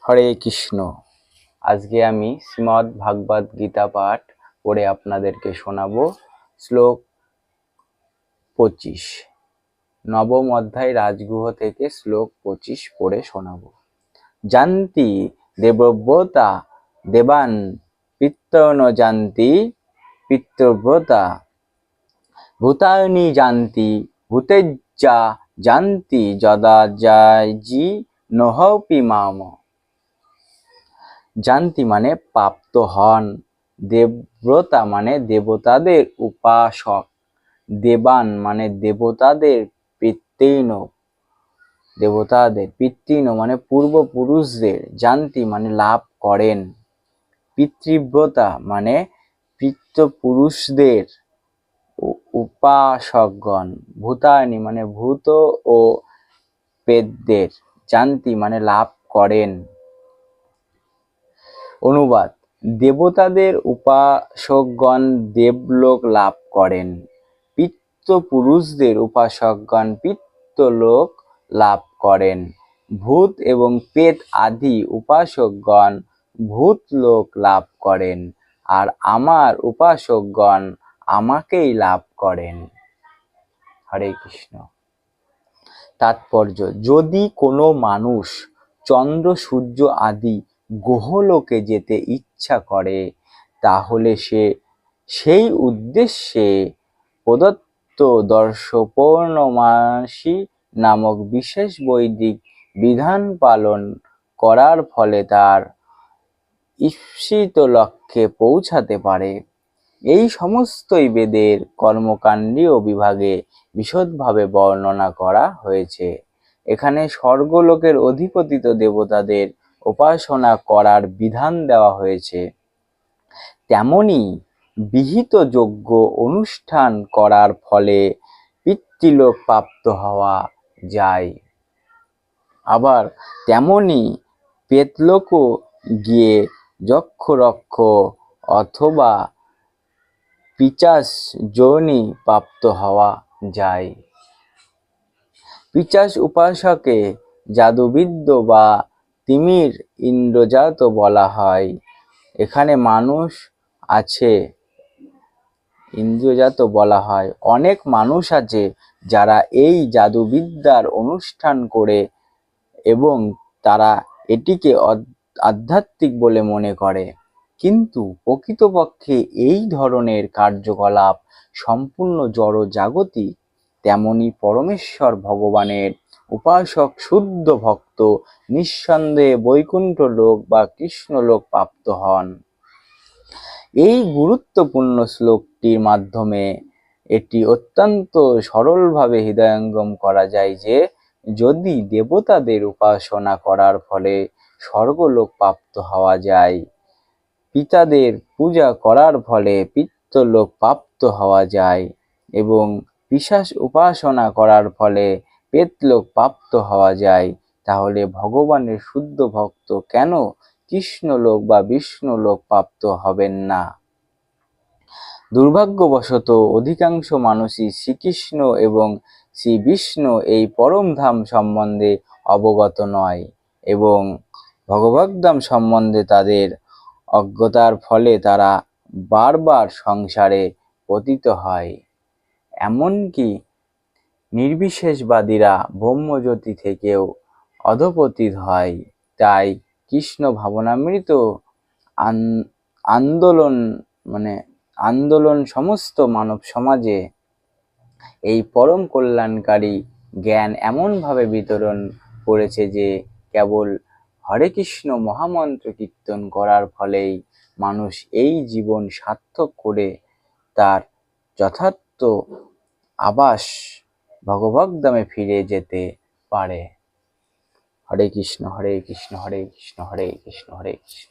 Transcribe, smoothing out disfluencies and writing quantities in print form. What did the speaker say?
হরে কৃষ্ণ। আজকে আমি শ্রীমদ্ ভাগবত গীতা পাঠ করে আপনাদেরকে শোনাবো। শ্লোক 25, নবম অধ্যায় রাজগুহ থেকে শ্লোক 25 পড়ে শোনাবো। জানতি দেবব্রতা দেবান পিত্তন জানতি পিতৃব্রতা ভূতানি জানতি ভূতেজ্জা জানতি যদা জায়জি নহপি মাম। জানতি মানে প্রাপ্ত হন, দেবব্রতা মানে দেবতাদের উপাসক, দেবান মানে দেবতাদের পিতৃণ মানে পূর্বপুরুষদের, জানতি মানে লাভ করেন, পিতৃব্রতা মানে পিতৃপুরুষদের উপাসকগণ, ভূতানি মানে ভূত ও প্রেতদের, জানতি মানে লাভ করেন। অনুবাদ: দেবতাদের উপাসকগণ দেবলোক লাভ করেন, পিতৃপুরুষদের উপাসকগণ পিতৃলোক লাভ করেন, ভূত এবং প্রেত আদি উপাসকগণ ভূতলোক লাভ করেন, আর আমার উপাসকগণ আমাকেই লাভ করেন। হরে কৃষ্ণ। তাৎপর্য: যদি কোনো মানুষ চন্দ্র সূর্য আদি গ্রহলোকে যেতে ইচ্ছা করে, তাহলে সে সেই উদ্দেশ্যে প্রদত্ত দর্শপৌর্ণমাসী নামক বিশেষ বৈদিক বিধান পালন করার ফলে তার ঈপ্সিত লক্ষ্যে পৌঁছাতে পারে। এই সমস্তই বেদের কর্মকাণ্ডীয় বিভাগে বিশদভাবে বর্ণনা করা হয়েছে। এখানে স্বর্গলোকের অধিপতিত দেবতাদের উপাসনা করার বিধান দেওয়া হয়েছে। তেমনি বিহিত যজ্ঞ অনুষ্ঠান করার ফলে পিতৃলোক প্রাপ্ত হওয়া যায়। আবার তেমনি প্রেতলোকও গিয়ে যক্ষ রক্ষ অথবা পিশাচ যোনি প্রাপ্ত হওয়া যায়। পিশাচ উপাসকে জাদুবিদ্য বা তিমির ইন্দ্রজাত বলা হয়। এখানে মানুষ আছে ইন্দ্রজাত বলা হয়। অনেক মানুষ আছে যারা এই জাদুবিদ্যার অনুষ্ঠান করে এবং তারা এটিকে আধ্যাত্মিক বলে মনে করে, কিন্তু প্রকৃতপক্ষে এই ধরনের কার্যকলাপ সম্পূর্ণ জড় জাগতিক। তেমনি পরমেশ্বর ভগবানের উপাসক শুদ্ধ ভক্ত নিঃসন্দেহে বৈকুণ্ঠ লোক বা কৃষ্ণলোক প্রাপ্ত হন। এই গুরুত্বপূর্ণ শ্লোকটির মাধ্যমে এটি অত্যন্ত সরলভাবে হৃদয়ঙ্গম করা যায় যে, যদি দেবতাদের উপাসনা করার ফলে স্বর্গলোক প্রাপ্ত হওয়া যায়, পিতাদের পূজা করার ফলে পিতৃলোক প্রাপ্ত হওয়া যায়, এবং পিশাচ উপাসনা করার ফলে প্রেতলোক প্রাপ্ত হওয়া যায়, তাহলে ভগবানের শুদ্ধ ভক্ত কেন কৃষ্ণলোক বা বিষ্ণুলোক প্রাপ্ত হবেন না? দুর্ভাগ্যবশত অধিকাংশ মানুষই শ্রীকৃষ্ণ এবং শ্রী বিষ্ণু এই পরম ধাম সম্বন্ধে অবগত নয়, এবং ভগবদ্ধাম সম্বন্ধে তাদের অজ্ঞতার ফলে তারা বারবার সংসারে পতিত হয়। এমনকি নির্বিশেষবাদীরা ব্রহ্মজ্যোতি থেকেও অধঃপতিত হয়। তাই কৃষ্ণ ভাবনামৃত আন্দোলন সমস্ত মানব সমাজে এই পরম কল্যাণকারী জ্ঞান এমনভাবে বিতরণ করেছে যে, কেবল হরে কৃষ্ণ মহামন্ত্র কীর্তন করার ফলেই মানুষ এই জীবন সার্থক করে তার যথার্থ আবাস ভগবদ্ধামে ফিরে যেতে পারে। হরে কৃষ্ণ হরে কৃষ্ণ হরে কৃষ্ণ হরে কৃষ্ণ হরে কৃষ্ণ।